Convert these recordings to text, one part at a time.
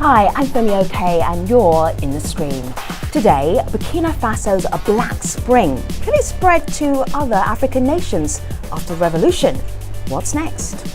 Hi, I'm Femi Oke and you're in the stream. Today, Burkina Faso's Black Spring. Can it spread to other African nations after the revolution? What's next?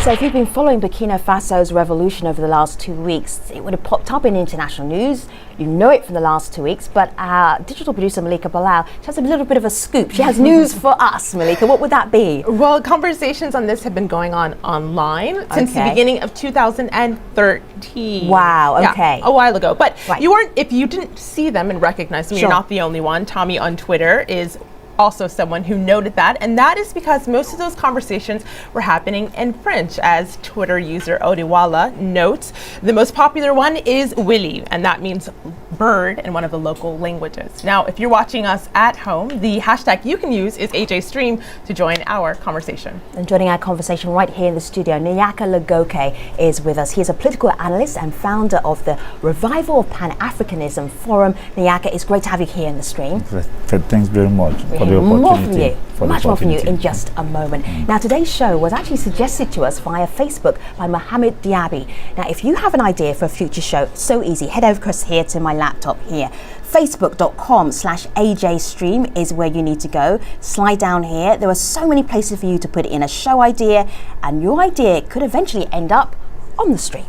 So if you've been following Burkina Faso's revolution over the last 2 weeks, it would have popped up in international news. You know it from the last 2 weeks, but our digital producer Malika Bilal, she has a little bit of a scoop. She has news for us, Malika. What would that be? Well, conversations on this have been going on online since the beginning of 2013. Wow, okay. Yeah, a while ago. But if you didn't see them and recognize them, you're not the only one. Tommy on Twitter is also someone who noted that, and that is because most of those conversations were happening in French. As Twitter user Odewala notes, the most popular one is Willy, and that means bird in one of the local languages. Now, if you're watching us at home, the hashtag you can use is AJStream to join our conversation. And joining our conversation right here in the studio, Nyaka Lagoke is with us. He is a political analyst and founder of the Revival of Pan-Africanism Forum. Nyaka, it's great to have you here in the stream. Thanks very much. Much more from you in just a moment. Now, today's show was actually suggested to us via Facebook by Mohamed Diaby. Now, if you have an idea for a future show, it's so easy. Head over across here to my laptop here. Facebook.com/AJStream is where you need to go. Slide down here. There are so many places for you to put in a show idea, and your idea could eventually end up on the stream.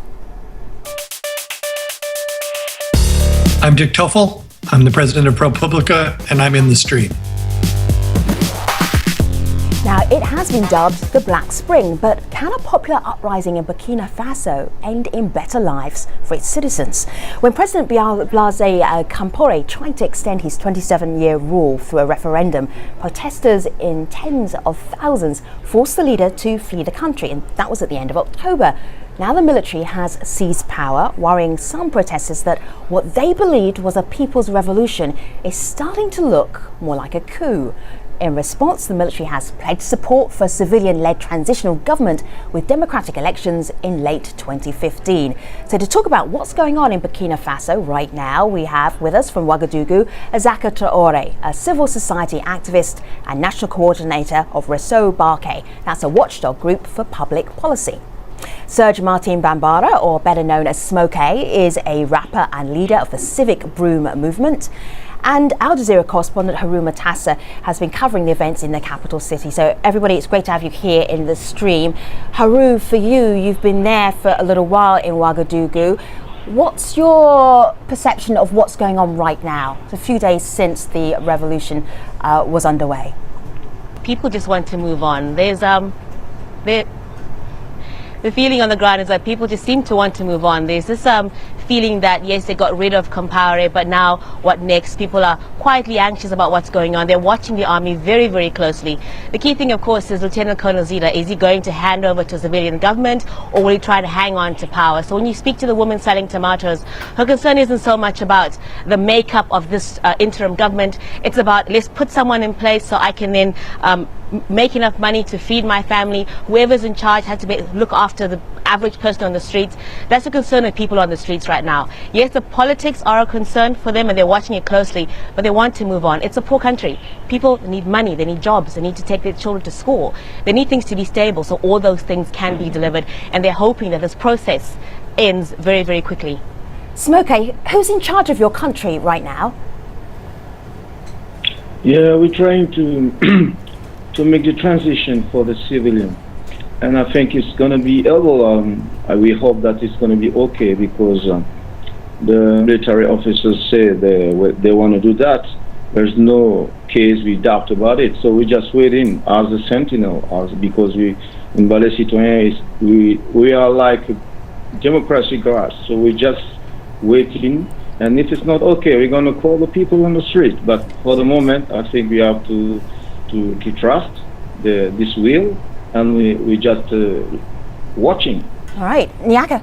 I'm Dick Toffel. I'm the president of ProPublica, and I'm in the stream. Now, it has been dubbed the Black Spring, but can a popular uprising in Burkina Faso end in better lives for its citizens? When President Blaise Compaoré tried to extend his 27-year rule through a referendum, protesters in tens of thousands forced the leader to flee the country, and that was at the end of October. Now the military has seized power, worrying some protesters that what they believed was a people's revolution is starting to look more like a coup. In response, the military has pledged support for a civilian-led transitional government with democratic elections in late 2015. So to talk about what's going on in Burkina Faso right now, we have with us from Ouagadougou, Azaka Traoré, a civil society activist and national coordinator of Réseau Barké. That's a watchdog group for public policy. Serge Martin Bambara, or better known as Smokey, is a rapper and leader of the Civic Broom movement. And Al Jazeera correspondent Haroon Matassa has been covering the events in the capital city. So everybody, it's great to have you here in the stream. Haroon, for you, you've been there for a little while in Ouagadougou. What's your perception of what's going on right now? It's a few days since the revolution was underway. People just want to move on. There's the feeling on the ground is that people just seem to want to move on. There's this feeling that, yes, they got rid of Compaoré, but now what next? People are quietly anxious about what's going on. They're watching the army very, very closely. The key thing, of course, is Lieutenant Colonel Zida. Is he going to hand over to a civilian government, or will he try to hang on to power? So when you speak to the woman selling tomatoes, her concern isn't so much about the makeup of this interim government. It's about, let's put someone in place so I can then make enough money to feed my family. Whoever's in charge has to look after the average person on the streets. That's a concern of people on the streets right now. Yes, the politics are a concern for them and they're watching it closely, but they want to move on. It's a poor country. People need money, they need jobs, they need to take their children to school. They need things to be stable, so all those things can be delivered, and they're hoping that this process ends very, very quickly. Smokey, who's in charge of your country right now? Yeah, we're trying to to make the transition for the civilian, and I think it's going to be able. We hope that it's going to be okay, because the military officers say they want to do that. There's no case we doubt about it, so we're just waiting as a sentinel, because we in Balai Citoyen we are like democracy guards, so we're just waiting. And if it's not okay, we're going to call the people on the street. But for the moment, I think we have to trust this will, and we just watching. All right, Nyaka.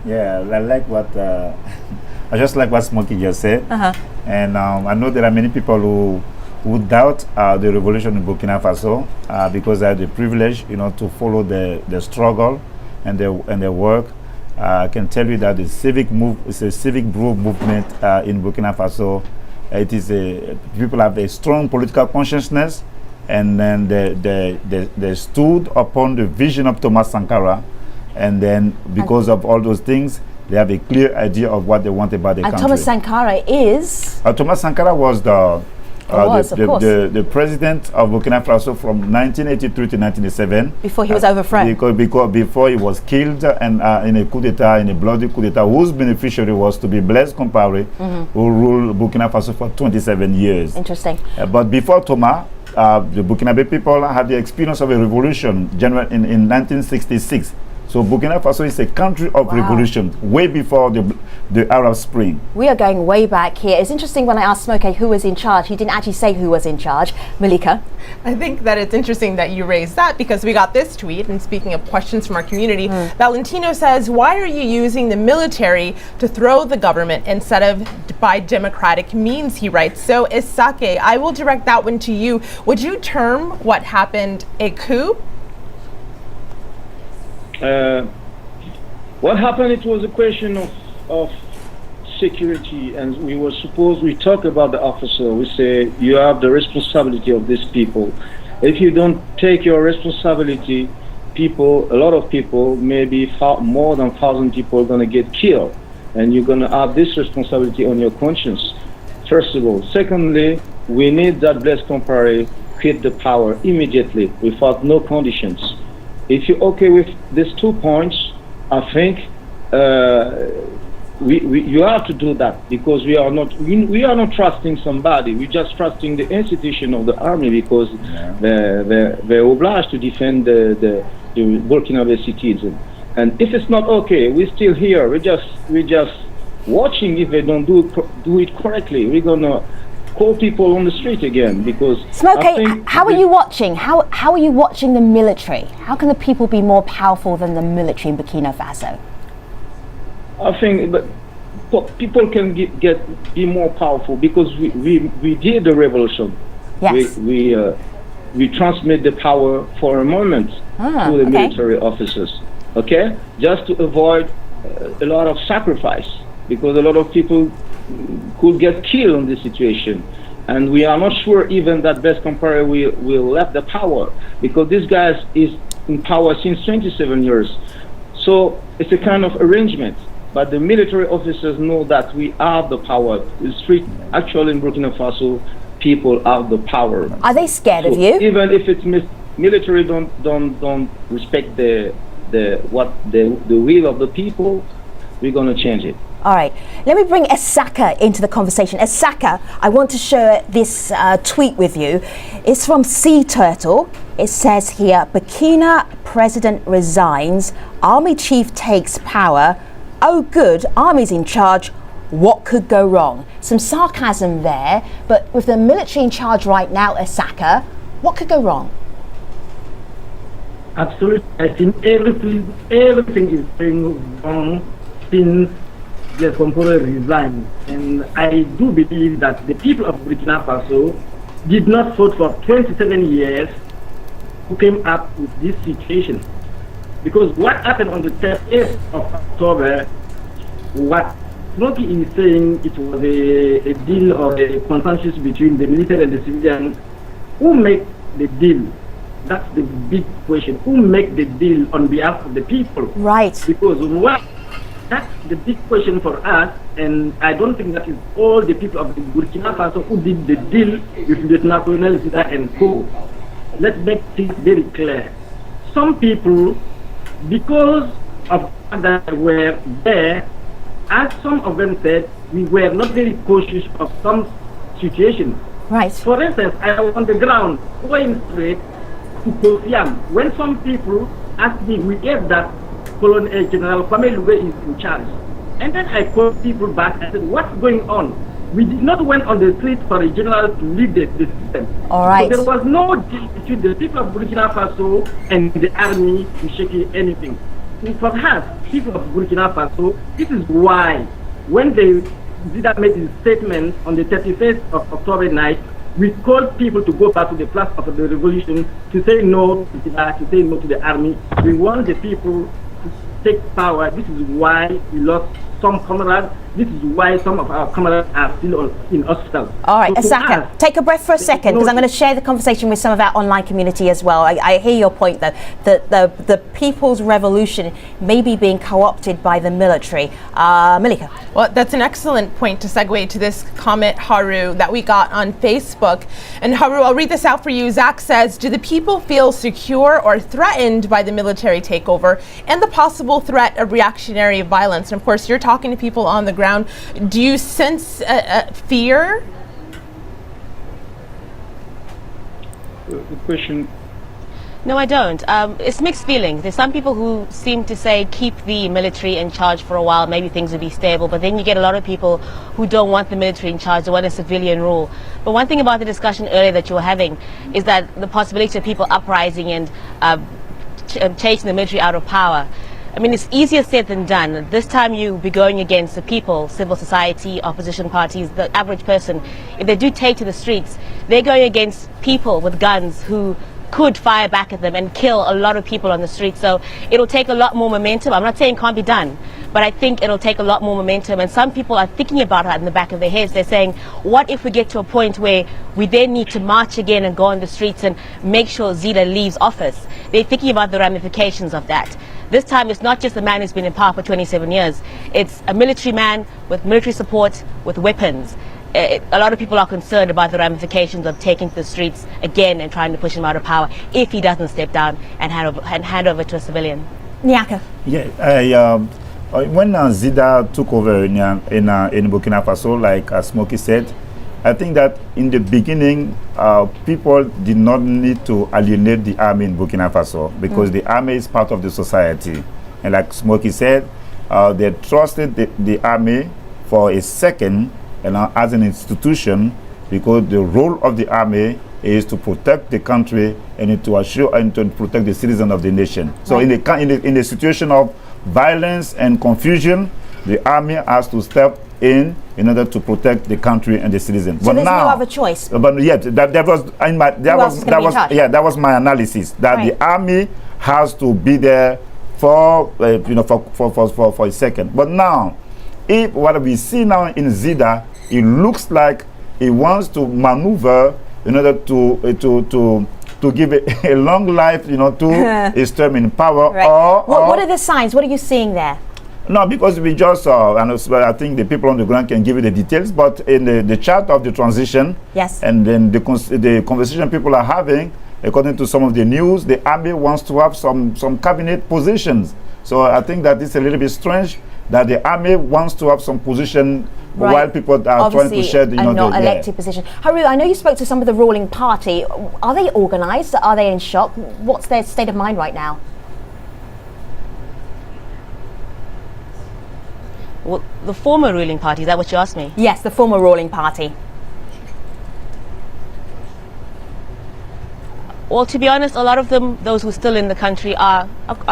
Yeah, I like what I just like what Smokey just said. And I know there are many people who doubt the revolution in Burkina Faso because they have the privilege, to follow the struggle and their work. I can tell you that it's a civic movement in Burkina Faso. It is people have a strong political consciousness, and then they stood upon the vision of Thomas Sankara, and then because of all those things, they have a clear idea of what they want about the country. And Thomas Sankara is? Thomas Sankara was the president of Burkina Faso from 1983 to 1987. Before he was overthrown. Because before he was killed and in a coup d'etat, in a bloody coup d'etat, whose beneficiary was to be Blaise Compaoré, who ruled Burkina Faso for 27 years. Interesting. But before Thomas, the Burkinabe people had the experience of a revolution in 1966. So Burkina Faso is a country of revolution, way before the Arab Spring. We are going way back here. It's interesting when I asked Smoke who was in charge, he didn't actually say who was in charge. Malika? I think that it's interesting that you raised that because we got this tweet, and speaking of questions from our community, Valentino says, why are you using the military to throw the government instead of by democratic means, he writes. So Isake, I will direct that one to you. Would you term what happened a coup? What happened, it was a question of security, and we talk about the officer, we say you have the responsibility of these people. If you don't take your responsibility, a lot of people, maybe more than 1,000 people are going to get killed, and you're going to have this responsibility on your conscience, first of all. Secondly, we need that Blaise Compaoré quit the power immediately without no conditions. If you're okay with these 2 points, I think you have to do that, because we are not trusting somebody. We're just trusting the institution of the army, because they're obliged to defend the Burkinabe citizens. And if it's not okay, we're still here. We're just watching. If they don't do it correctly, we're gonna call people on the street again, because Smoke, how are you watching? How are you watching the military? How can the people be more powerful than the military in Burkina Faso? I think people can be more powerful, because we did the revolution. Yes. We transmit the power for a moment to the military officers. Okay, just to avoid a lot of sacrifice, because a lot of people could get killed in this situation, and we are not sure even that Blaise Compaoré will left the power, because this guy is in power since 27 years. So it's a kind of arrangement, but the military officers know that we have the power. The street, actually in Burkina Faso, people have the power. Are they scared of you? Even if it's military don't respect the will of the people, we're going to change it. All right, let me bring Esaka into the conversation. Esaka, I want to share this tweet with you. It's from Sea Turtle. It says here, Burkina president resigns, army chief takes power. Oh good, army's in charge. What could go wrong? Some sarcasm there, but with the military in charge right now, Esaka, what could go wrong? Absolutely, I think everything is going wrong since Blaise Compaoré resigned, and I do believe that the people of Burkina Faso did not vote for 27 years who came up with this situation. Because what happened on the 30th of October, what Smokey is saying, it was a deal or a consensus between the military and the civilians. Who make the deal? That's the big question. Who make the deal on behalf of the people? Right. Because that's the big question for us, and I don't think that is all the people of the Burkina Faso who did the deal with the National and co. Let's make things very clear. Some people, because of that were there, as some of them said, we were not very cautious of some situations. Right. For instance, I was on the ground going straight to Kofiam. When some people asked me, we gave that General Kwame Lugwe is in charge. And then I called people back and said, what's going on? We did not went on the street for a general to lead the system. All right. So there was no deal between the people of Burkina Faso and the army to shake anything. So perhaps people of Burkina Faso, this is why when they did make this statement on the 31st of October night, we called people to go back to the place of the revolution to say no to say no to the army. We want the people to take power. This is why we lost some comrades, This is why some of our comrades are still in hospital. All right, So to Asaka, us, take a breath for a second, because I'm going to share the conversation with some of our online community as well. I hear your point, though, that the people's revolution may be being co-opted by the military. Malika. Well, that's an excellent point to segue to this comment, Haru, that we got on Facebook. And Haru, I'll read this out for you. Zach says, do the people feel secure or threatened by the military takeover and the possible threat of reactionary violence? And of course, you're talking to people on the ground. Do you sense fear? The question. No, I don't. It's mixed feelings. There's some people who seem to say keep the military in charge for a while, maybe things will be stable, but then you get a lot of people who don't want the military in charge, they want a civilian rule. But one thing about the discussion earlier that you were having is that the possibility of people uprising and chasing the military out of power. I mean, it's easier said than done. This time you'll be going against the people, civil society, opposition parties, the average person. If they do take to the streets, they're going against people with guns who could fire back at them and kill a lot of people on the street. So it'll take a lot more momentum. I'm not saying it can't be done, but I think it'll take a lot more momentum. And some people are thinking about it in the back of their heads. They're saying, what if we get to a point where we then need to march again and go on the streets and make sure Zida leaves office? They're thinking about the ramifications of that. This time it's not just a man who's been in power for 27 years. It's a military man with military support, with weapons. A lot of people are concerned about the ramifications of taking to the streets again and trying to push him out of power if he doesn't step down and hand over to a civilian. Nyaka. Yeah, when Zida took over in Burkina Faso, like Smokey said, I think that in the beginning, people did not need to alienate the army in Burkina Faso because the army is part of the society. And like Smokey said, they trusted the army for a second as an institution, because the role of the army is to protect the country and to assure and to protect the citizens of the nation. So in a situation of violence and confusion, the army has to step in order to protect the country and the citizens. So but there's now, no other choice. But yeah, that was my analysis. That right. The army has to be there for for a second. But now, if what we see now in Zida, it looks like he wants to maneuver in order to give a long life, to his term in power. Right. What are the signs? What are you seeing there? No, because we just and I think the people on the ground can give you the details, but in the chart of the transition, yes, and then the conversation people are having, according to some of the news, the army wants to have some cabinet positions. So I think that it's a little bit strange that the army wants to have some position while people are obviously trying to shed, not elected position. Haru, I know you spoke to some of the ruling party. Are they organised? Are they in shock? What's their state of mind right now? Well, the former ruling party, is that what you asked me? Yes, the former ruling party. Well, to be honest, a lot of them, those who are still in the country, are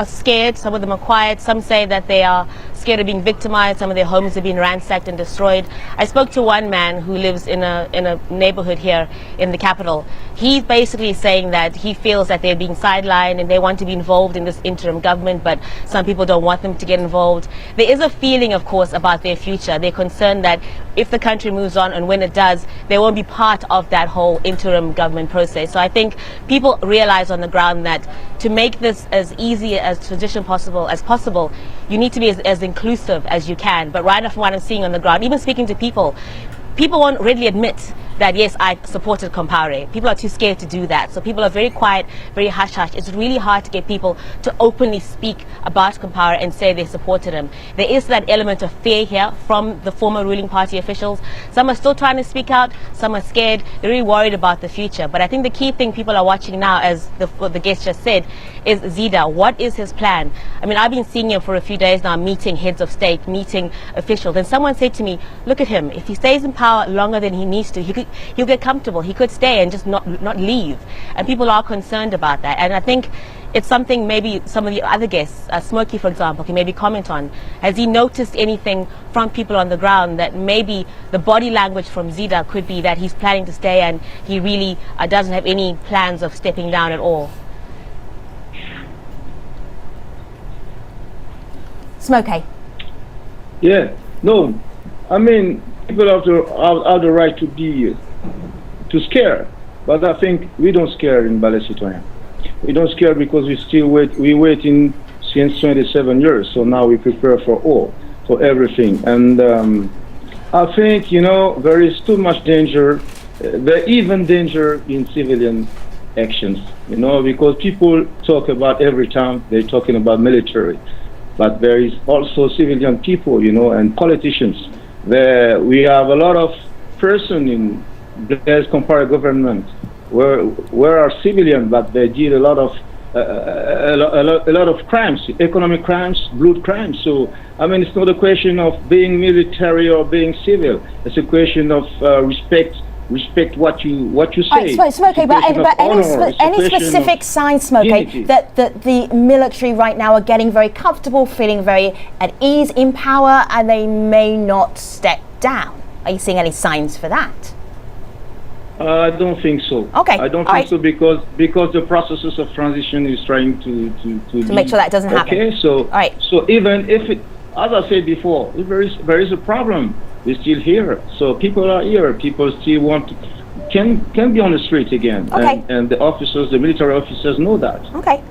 scared. Some of them are quiet. Some say that they are scared of being victimized. Some of their homes have been ransacked and destroyed. I spoke to one man who lives in a neighborhood here in the capital. He's basically saying that he feels that they're being sidelined and they want to be involved in this interim government, but some people don't want them to get involved. There is a feeling, of course, about their future. They're concerned that if the country moves on, and when it does, they won't be part of that whole interim government process. So I think people realize on the ground that to make this as easy as transition as possible, you need to be as inclusive as you can. But right now, from what I'm seeing on the ground, even speaking to people won't readily admit that, yes, I supported Compaoré. People are too scared to do that. So people are very quiet, very hush-hush. It's really hard to get people to openly speak about Compaoré and say they supported him. There is that element of fear here from the former ruling party officials. Some are still trying to speak out. Some are scared. They're really worried about the future. But I think the key thing people are watching now, as the guest just said, is Zida. What is his plan? I mean, I've been seeing him for a few days now, meeting heads of state, meeting officials. And someone said to me, look at him. If he stays in power longer than he needs to, he'll get comfortable. He could stay and just not leave. And people are concerned about that. And I think it's something maybe some of the other guests, Smokey, for example, can maybe comment on. Has he noticed anything from people on the ground that maybe the body language from Zida could be that he's planning to stay and he really doesn't have any plans of stepping down at all? Smokey. Yeah, no, I mean, people have the right to scare, but I think we don't scare in Balai Citoyen. We don't scare because we're waiting since 27 years, so now we prepare for everything. And I think, there is too much danger, even danger in civilian actions, because people talk about every time they're talking about military, but there is also civilian people, and politicians. We have a lot of person in Blaise Compaoré government where are civilian, but they did a lot of crimes, economic crimes, blood crimes. So I mean, it's not a question of being military or being civil. It's a question of respect what you say. Right, Smokey, but any specific signs, Smokey, that the military right now are getting very comfortable, feeling very at ease in power, and they may not step down? Are you seeing any signs for that? I don't think so. Okay. I don't think so because the processes of transition is trying to make sure that doesn't happen. Okay, so right. So even if it, as I said before, if there is a problem, we're still here. So people are here. People still can be on the street again. Okay. And the military officers know that. Okay.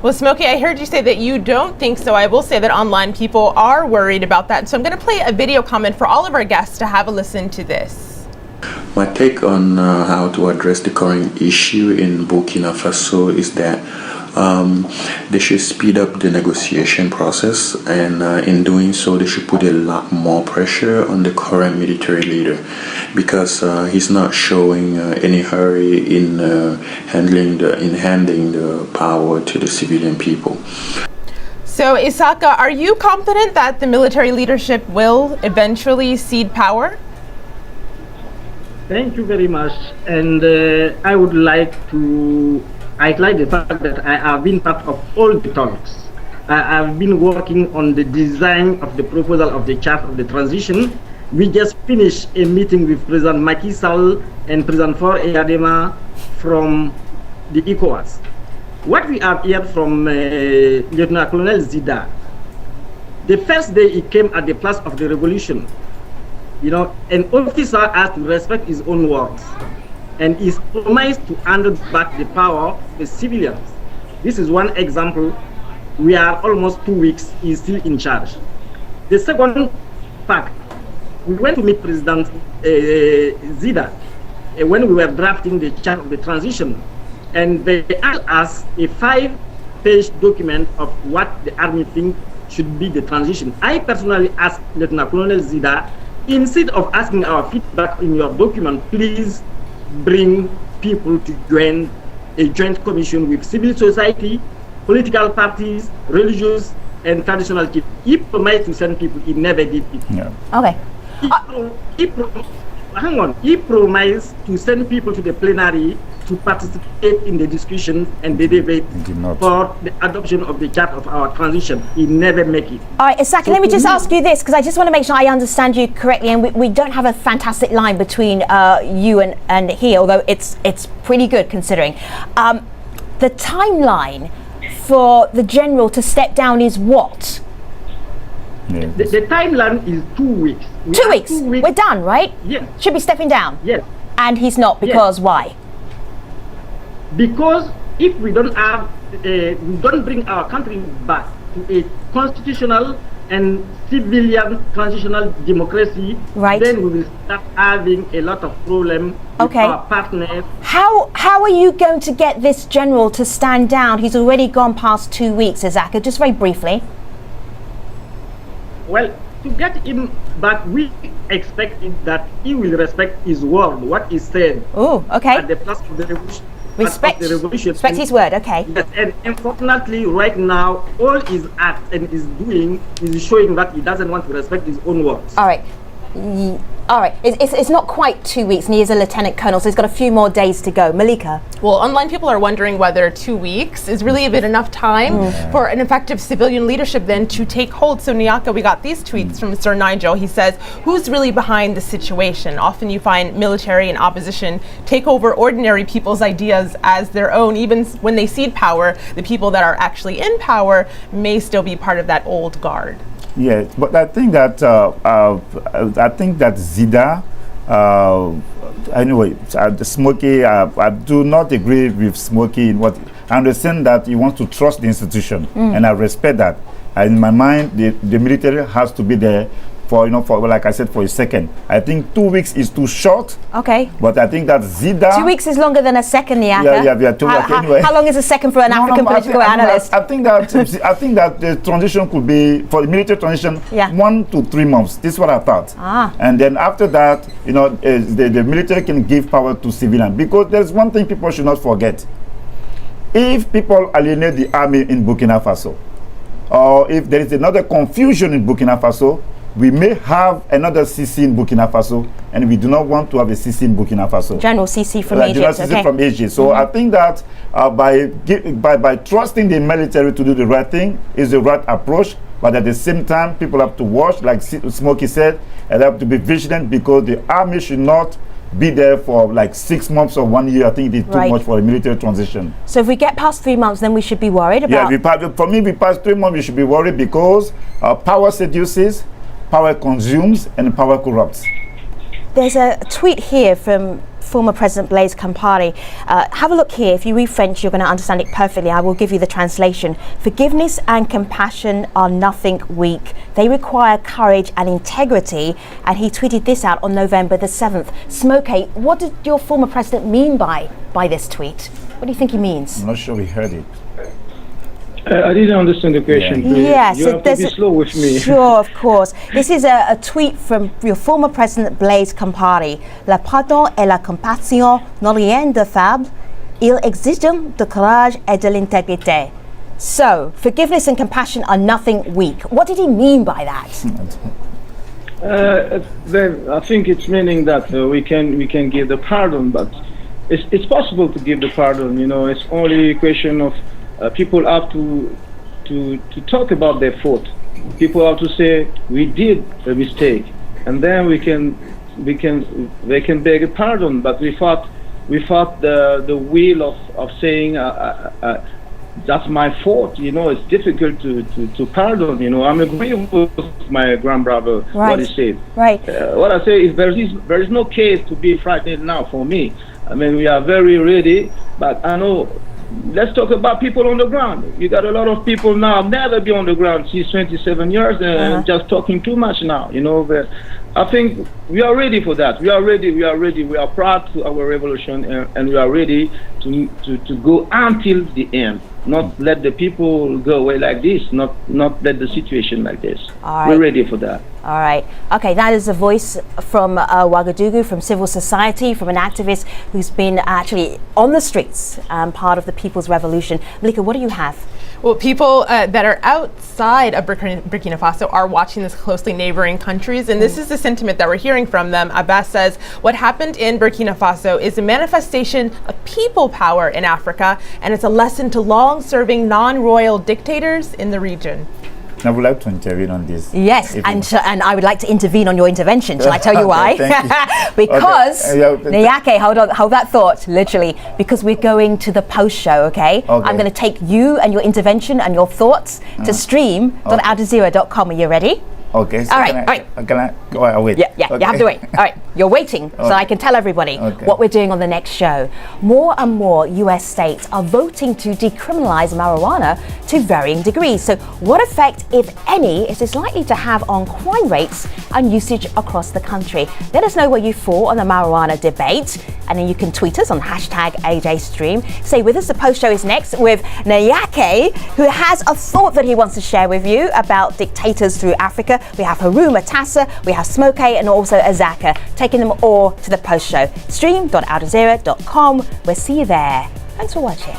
Well, Smokey, I heard you say that you don't think so. I will say that online people are worried about that. So I'm going to play a video comment for all of our guests to have a listen to this. My take on how to address the current issue in Burkina Faso is that they should speed up the negotiation process, and in doing so they should put a lot more pressure on the current military leader, because he's not showing any hurry in handing the power to the civilian people. So Isaka, are you confident that the military leadership will eventually cede power? Thank you very much, and I would like to highlight the fact that I have been part of all the talks. I have been working on the design of the proposal of the chart of the transition. We just finished a meeting with President Macky Sall and President Faure Eyadema from the ECOWAS. What we have heard from Lieutenant Colonel Zida, the first day he came at the Place of the Revolution, an officer has to respect his own words, and is promised to hand back the power to the civilians. This is one example. We are almost 2 weeks, he's still in charge. The second fact, we went to meet President Zida when we were drafting the chart of the transition, and they asked us a 5-page document of what the army thinks should be the transition. I personally asked Lieutenant Colonel Zida, instead of asking our feedback in your document, please bring people to join a joint commission with civil society, political parties, religious, and traditional chiefs. He promised to send people, he never did it. Yeah. Okay. He promised to send people to the plenary to participate in the discussion and the debate for the adoption of the chart of our transition. He never make it. All right, Isaka, let me just ask you this, because I just want to make sure I understand you correctly, and we don't have a fantastic line between you and he, although it's pretty good considering. The timeline for the general to step down is what? Yeah. The timeline is 2 weeks. 2 weeks. We're done, right? Yes. Should be stepping down. Yes. And he's not, because why? Because if we don't bring our country back to a constitutional and civilian transitional democracy, right, then we will start having a lot of problems with our partners. How are you going to get this general to stand down? He's already gone past 2 weeks, Isaka, just very briefly. Well, to get him back, we expect that he will respect his word, what he said. Oh, okay. At the Place of the Revolution. Respect his word, okay. Yes, and unfortunately, right now, all his acts and his doing is showing that he doesn't want to respect his own words. All right. All right. It's not quite 2 weeks, and he is a lieutenant colonel, so he's got a few more days to go. Malika? Well, online people are wondering whether 2 weeks is really a bit enough time for an effective civilian leadership then to take hold. So, Nyaka, we got these tweets from Sir Nigel. He says, who's really behind the situation? Often you find military and opposition take over ordinary people's ideas as their own. Even when they cede power, the people that are actually in power may still be part of that old guard. Yeah, but I think that Zida. Anyway, Smokey. I do not agree with Smokey in what I understand that he wants to trust the institution, and I respect that. In my mind, the military has to be there for like I said, for a second. I think 2 weeks is too short. Okay. But I think that Zida. 2 weeks is longer than a second, Nyaka. Yeah. Anyway. How long is a second for an African political analyst? I think that the transition could be, for the military transition, 1 to 3 months. This is what I thought. And then after that, the military can give power to civilians. Because there's one thing people should not forget. If people alienate the army in Burkina Faso, or if there is another confusion in Burkina Faso, we may have another CC in Burkina Faso, and we do not want to have a CC in Burkina Faso. General CC from Egypt. CC from Egypt. So I think that by trusting the military to do the right thing is the right approach. But at the same time, people have to watch, like Smokey said, and they have to be vigilant, because the army should not be there for like 6 months or 1 year. I think it's too much for a military transition. So if we get past 3 months, then we should be worried about... For me, we pass 3 months, we should be worried, because power seduces, power consumes, and power corrupts. There's a tweet here from former President Blaise Compaoré. Have a look here. If you read French, you're going to understand it perfectly. I will give you the translation. Forgiveness and compassion are nothing weak. They require courage and integrity. And he tweeted this out on November the 7th. Smokey, what did your former president mean by this tweet? What do you think he means? I'm not sure we heard it. I didn't understand the question. Please. Yes, you have to be slow with me. Sure, of course. This is a tweet from your former president Blaise Compaoré. Le pardon et la compassion n'ont rien de faible. Ils exigent de courage et de l'intégrité. So, forgiveness and compassion are nothing weak. What did he mean by that? I think it's meaning that we can give the pardon, but it's possible to give the pardon. It's only a question of people have to talk about their fault. People have to say we did a mistake, and then they can beg a pardon. But without the will of saying that's my fault. It's difficult to pardon. I'm agreeing with my grandbrother what he said. Right. What I say is there is no case to be frightened now for me. I mean, we are very ready, but I know. Let's talk about people on the ground. You got a lot of people now never be on the ground since 27 years and just talking too much now. I think we are ready for that. We are ready. We are proud to our revolution, and we are ready to go until the end. Not let the people go away like this. Not let the situation like this. All right. We're ready for that. All right. Okay, that is a voice from Ouagadougou, from civil society, from an activist who's been actually on the streets, part of the People's Revolution. Malika, what do you have? Well, people that are outside of Burkina Faso are watching this closely, neighboring countries, and this is the sentiment that we're hearing from them. Abbas says, what happened in Burkina Faso is a manifestation of people power in Africa, and it's a lesson to long-serving non-royal dictators in the region. I would like to intervene on this. Yes, and I would like to intervene on your intervention. Shall I tell you why? Because, Nyake, hold that thought, literally, because we're going to the post show, okay? I'm going to take you and your intervention and your thoughts to stream.aljazeera.com. Are you ready? Okay. So all right. Can I go ahead? Wait. Yeah, you have to wait. All right, you're waiting, so I can tell everybody what we're doing on the next show. More and more US states are voting to decriminalize marijuana to varying degrees. So what effect, if any, is this likely to have on crime rates and usage across the country? Let us know what you thought on the marijuana debate, and then you can tweet us on #AJStream. Stay with us, the post show is next with Nyake, who has a thought that he wants to share with you about dictators through Africa. We have Haroon Matassa, we have Smokey, and also Azaka, taking them all to the post show. Stream.aljazeera.com. We'll see you there. Thanks for watching.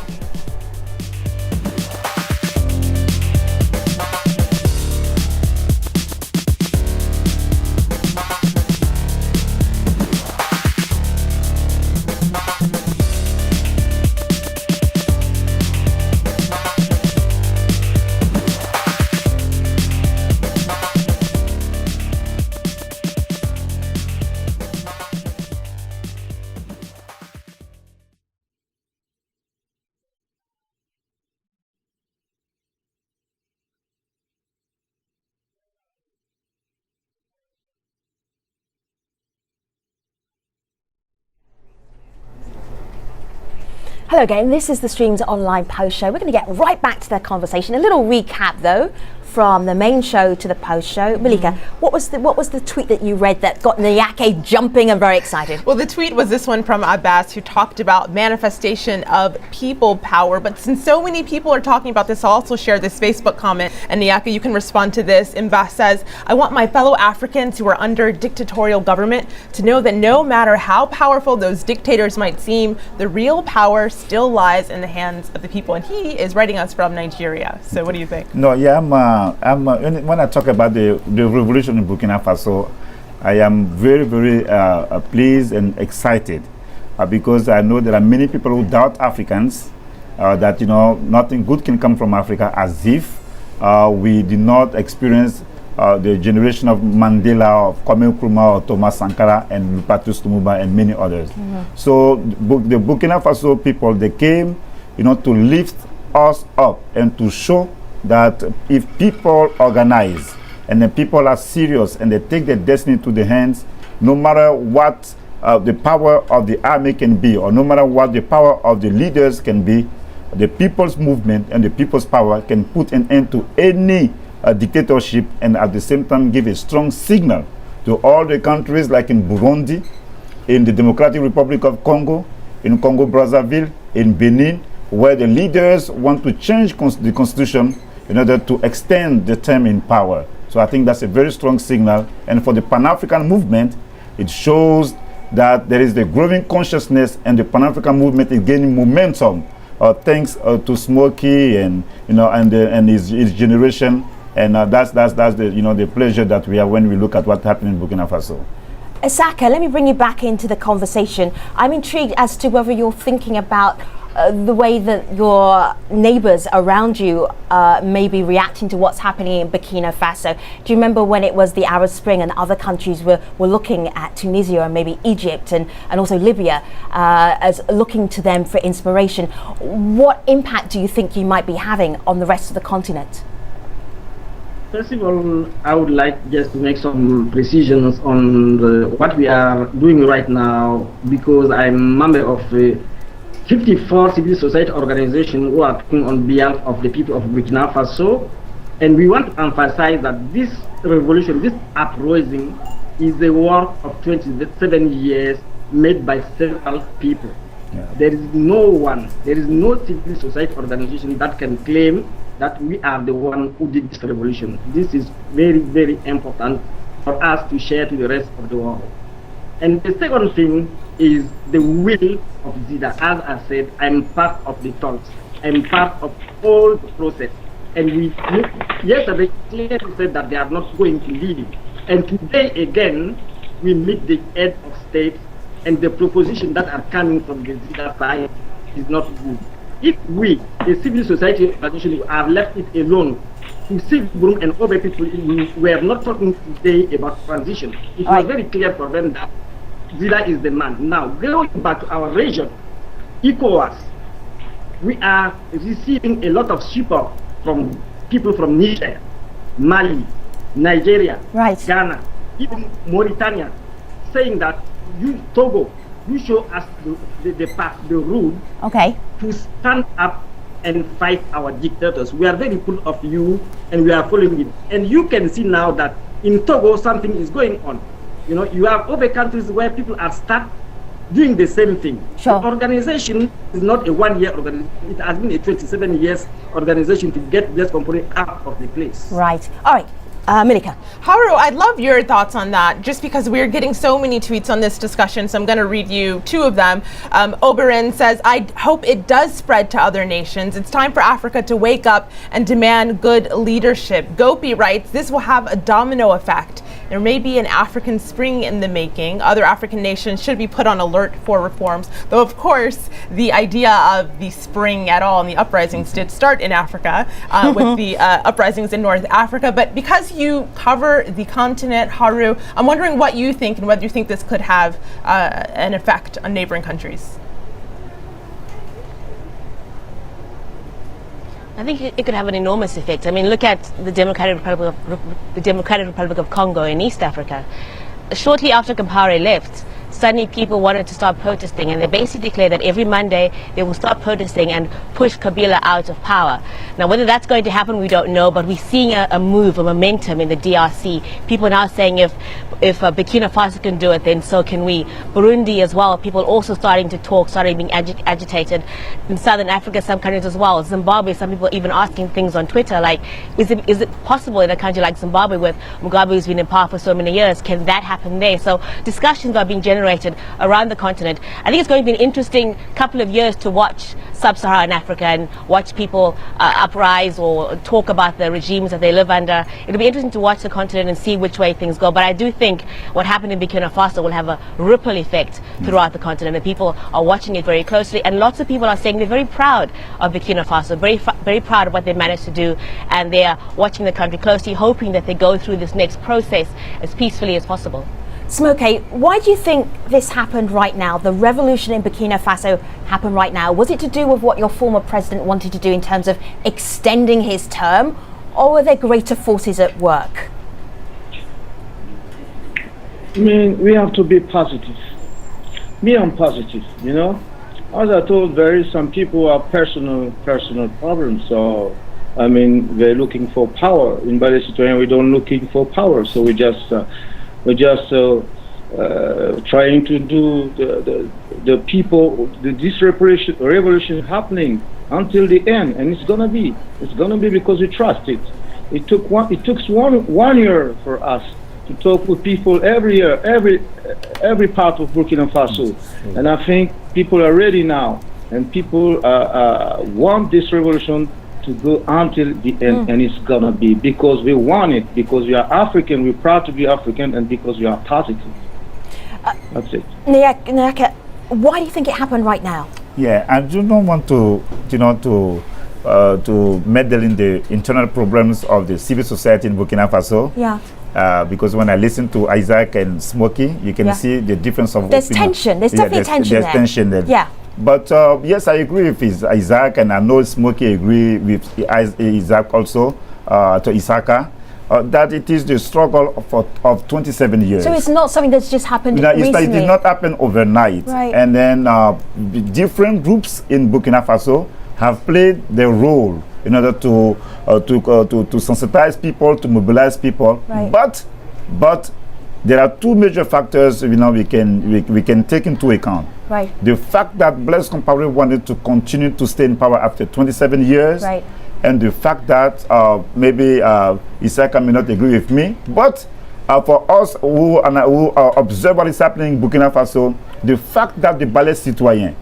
Hello again, this is the Streams Online Post Show. We're going to get right back to the conversation. A little recap though, from the main show to the post show. Malika, what was the tweet that you read that got Nyake jumping and very excited? Well, the tweet was this one from Abbas, who talked about manifestation of people power. But since so many people are talking about this, I'll also share this Facebook comment. And Nyake, you can respond to this. Abbas says, I want my fellow Africans who are under dictatorial government to know that no matter how powerful those dictators might seem, the real power still lies in the hands of the people. And he is writing us from Nigeria. So what do you think? No, yeah, when I talk about the revolution in Burkina Faso, I am very, very pleased and excited because I know there are many people who doubt Africans, that nothing good can come from Africa, as if we did not experience the generation of Mandela, of Kwame Nkrumah, or Thomas Sankara, and Patrice Lumumba, and many others. So the Burkina Faso people, they came, to lift us up and to show that if people organize and the people are serious and they take their destiny to their hands, no matter what the power of the army can be, or no matter what the power of the leaders can be, the people's movement and the people's power can put an end to any dictatorship, and at the same time give a strong signal to all the countries like in Burundi, in the Democratic Republic of Congo, in Congo Brazzaville, in Benin, where the leaders want to change the constitution in order to extend the term in power. So I think that's a very strong signal. And for the Pan-African movement, it shows that there is the growing consciousness, and the Pan-African movement is gaining momentum thanks to Smokey and his generation. And that's the the pleasure that we have when we look at what happened in Burkina Faso. Isaka, let me bring you back into the conversation. I'm intrigued as to whether you're thinking about the way that your neighbors around you may be reacting to what's happening in Burkina Faso. Do you remember when it was the Arab Spring and other countries were looking at Tunisia and maybe Egypt and also Libya as looking to them for inspiration? What impact do you think you might be having on the rest of the continent? First of all, I would like just to make some precisions on what we are doing right now, because I'm a member of 54 civil society organizations who are working on behalf of the people of Burkina Faso, and we want to emphasize that this revolution, this uprising, is the work of 27 years made by several people. Yeah. There is no civil society organization that can claim that we are the one who did this revolution. This is very, very important for us to share to the rest of the world. And the second thing is the will of Zida. As I said, I'm part of the talks. I'm part of all the process. And we yesterday clearly said that they are not going to leave. And today again, we meet the head of state, and the proposition that are coming from the Zida side is not good. If we, the civil society organization, are left it alone to see Burundi and other people, we are not talking today about transition. It was very clear for them that Zida is the man. Now, going back to our region, ECOWAS, we are receiving a lot of support from people from Niger, Mali, Nigeria, Ghana, even Mauritania, saying that you, Togo, you show us the path, the route to stand up and fight our dictators. We are very proud of you, and we are following it. And you can see now that in Togo something is going on. You have other countries where people are stuck doing the same thing. Sure. The organization is not a one-year organization. It has been a 27 years organization to get this component out of the place. Right. All right. Malika. Haru, I'd love your thoughts on that, just because we're getting so many tweets on this discussion, so I'm going to read you two of them. Oberon says, I hope it does spread to other nations. It's time for Africa to wake up and demand good leadership. Gopi writes, this will have a domino effect. There may be an African Spring in the making. Other African nations should be put on alert for reforms. Though, of course, the idea of the spring at all and the uprisings did start in Africa with the uprisings in North Africa. But because you cover the continent, Haru, I'm wondering what you think and whether you think this could have an effect on neighboring countries. I think it could have an enormous effect. I mean, look at the Democratic Republic of Congo in East Africa. Shortly after Compaoré left, suddenly people wanted to start protesting, and they basically declared that every Monday they will start protesting and push Kabila out of power. Now, whether that's going to happen, we don't know, but we're seeing a move, a momentum in the DRC. People now saying if Burkina Faso can do it, then so can we. Burundi as well, people also starting to talk, starting being agitated. In Southern Africa, some countries as well. Zimbabwe, some people even asking things on Twitter like, is it possible in a country like Zimbabwe with Mugabe who's been in power for so many years, can that happen there? So discussions are being generated around the continent. I think it's going to be an interesting couple of years to watch Sub-Saharan Africa and watch people uprise or talk about the regimes that they live under. It'll be interesting to watch the continent and see which way things go. But I do think what happened in Burkina Faso will have a ripple effect throughout the continent, and people are watching it very closely. And lots of people are saying they're very proud of Burkina Faso, very proud of what they managed to do, and they are watching the country closely, hoping that they go through this next process as peacefully as possible. Smoky, why do you think this happened right now? The revolution in Burkina Faso happened right now. Was it to do with what your former president wanted to do in terms of extending his term, or were there greater forces at work? I mean, we have to be positive. Me, I'm positive, you know. As I told, there is some people who have personal problems. So, I mean, they're looking for power. In Bali situation, we don't looking for power. So we're just trying to do the people, this revolution happening until the end, and it's gonna be because we trust it. It took one year for us to talk with people every year, every part of Burkina Faso, and I think people are ready now, and people want this revolution to go until the end, and it's gonna be because we want it, because we are African, we're proud to be African, and because we are positive. That's it. Nyaka, why do you think it happened right now? Yeah, I do not want to meddle in the internal problems of the civil society in Burkina Faso. Yeah. Because when I listen to Isaac and Smokey, you can see the difference of there's opinion. tension. There's definitely tension there. There's tension there. Yeah. But yes, I agree with Isaac, and I know Smokey agree with Isaac also, to Isaka, that it is the struggle of 27 years. So it's not something that's just happened recently? It did not happen overnight. Right. And then different groups in Burkina Faso have played their role in order to sensitize people, to mobilize people. Right. But there are two major factors we can take into account. Right. The fact that Blaise Compaoré wanted to continue to stay in power after 27 years, right, and the fact that maybe Isaka may not agree with me, but for us who observe what is happening in Burkina Faso, the fact that the Ballet Citoyen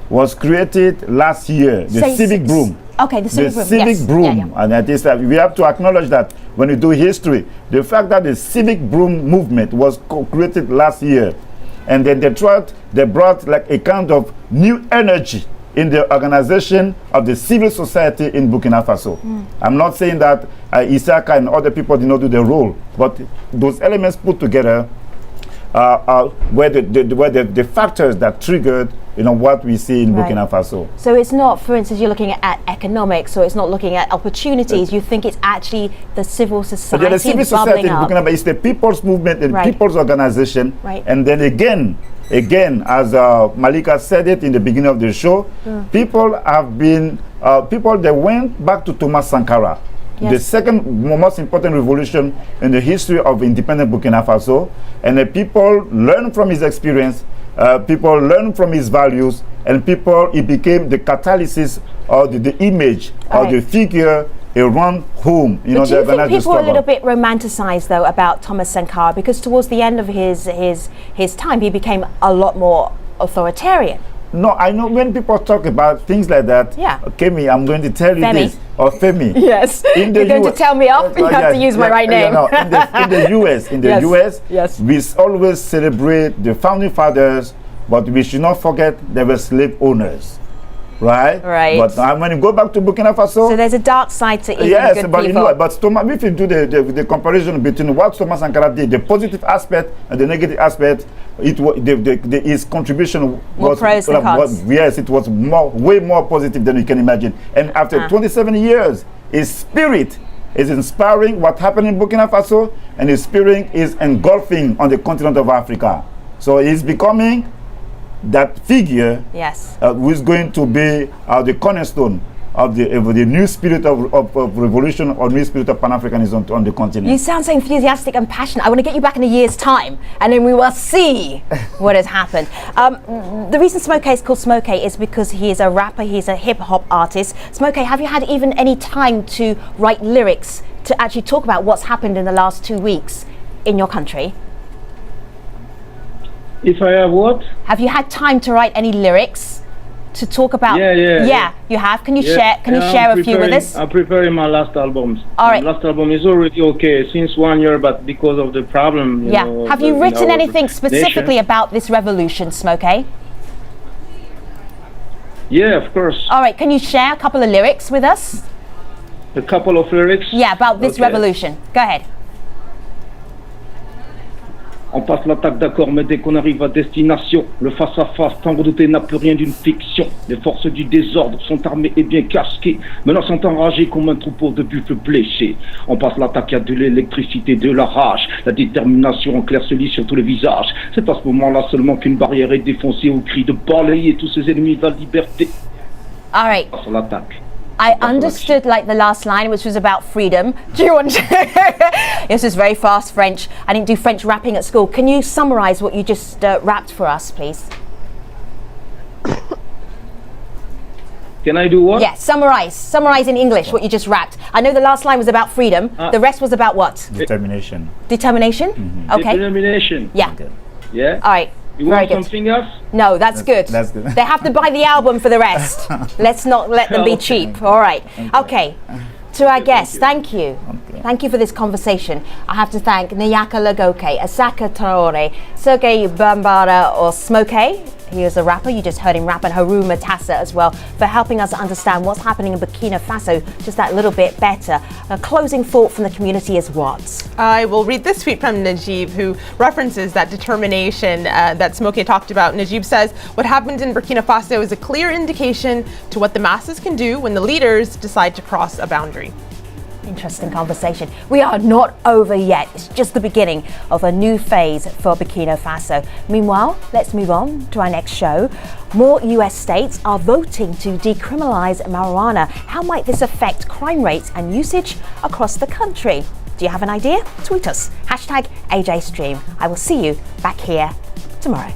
was created last year, the civic broom. Okay, the civic broom. Civic yes. broom, yeah. and that is that we have to acknowledge that when we do history, the fact that the civic broom movement was created last year, and then they brought like a kind of new energy in the organization of the civil society in Burkina Faso. I'm not saying that Isaka and other people did not do their role, but those elements put together were the factors that triggered what we see in Burkina Faso. So it's not, for instance, you're looking at economics, or it's not looking at opportunities. You think it's actually the civil society the civil society in Burkina Faso. It's the people's movement and people's organization. Right. And then again, as Malika said it in the beginning of the show, people have been, they went back to Thomas Sankara. Yes. The second most important revolution in the history of independent Burkina Faso, and the people learned from his experience, people learned from his values, and it became the catalysis or the image or the figure around whom but do you think people are a little bit romanticized though about Thomas Sankara, because towards the end of his time he became a lot more authoritarian? No, I know when people talk about things like that. Yeah. Kemi, I'm going to tell you Femi. this. Or Femi. Yes. You're going to tell me off. You have to use my right name. In the US, yes. We always celebrate the founding fathers, but we should not forget they were slave owners. Right? Right. But when you go back to Burkina Faso, so there's a dark side to even yes, good but people. But Thomas, if you do the comparison between what Thomas Sankara did, the positive aspect and the negative aspect, his contribution was pros and cons. Yes, it was way more positive than you can imagine. And after 27 years, his spirit is inspiring what happened in Burkina Faso, and his spirit is engulfing on the continent of Africa. So he's becoming that figure Yes. who is going to be the cornerstone of the new spirit of revolution or new spirit of Pan-Africanism on the continent. You sound so enthusiastic and passionate. I want to get you back in a year's time, and then we will see what has happened. The reason Smokey is called Smokey is because he is a rapper, he's a hip-hop artist. Smokey, have you had even any time to write lyrics to actually talk about what's happened in the last 2 weeks in your country? If I have what? Have you had time to write any lyrics to talk about? Yeah. You have. Can you share? Can you share a few with us? I'm preparing my last album. All right. My last album is already okay since 1 year, but because of the problem. Yeah. Have you written anything specifically nation. about this revolution, Smokey? Yeah, of course. All right. Can you share a couple of lyrics with us? A couple of lyrics. Yeah, about this revolution. Go ahead. On passe l'attaque d'accord, mais dès qu'on arrive à destination, le face-à-face, tant redouté n'a plus rien d'une fiction. Les forces du désordre sont armées et bien casquées, maintenant sont enragées comme un troupeau de buffles blessés. On passe l'attaque, il y a de l'électricité, de la rage, la détermination en clair se lit sur tous les visages. C'est à ce moment-là seulement qu'une barrière est défoncée au cri de balayer tous ces ennemis de la liberté. All right. On passe l'attaque. I understood like the last line, which was about freedom. Do you want to? This is very fast French. I didn't do French rapping at school. Can you summarize what you just rapped for us, please? Can I do what? Yeah, summarize in English what you just rapped. I know the last line was about freedom. The rest was about what? Determination. Determination? Mm-hmm. Okay. Determination. Yeah. Okay. Yeah. All right. You Very want good. something else? No, that's good. That's good. They have to buy the album for the rest. Let's not let them be cheap. All right. Okay. To our guests, thank you. Okay. Thank you for this conversation. I have to thank Nyaka Lagoke, Asaka Traore, Sergei Bambara, or Smokey. He is a rapper. You just heard him rap, and Haru Matassa as well, for helping us understand what's happening in Burkina Faso just that little bit better. A closing thought from the community is what? I will read this tweet from Najib, who references that determination that Smokey talked about. Najib says, what happened in Burkina Faso is a clear indication to what the masses can do when the leaders decide to cross a boundary. Interesting conversation. We are not over yet. It's just the beginning of a new phase for Burkina Faso. Meanwhile, let's move on to our next show. More US states are voting to decriminalize marijuana. How might this affect crime rates and usage across the country? Do you have an idea? Tweet us. #AJStream. I will see you back here tomorrow.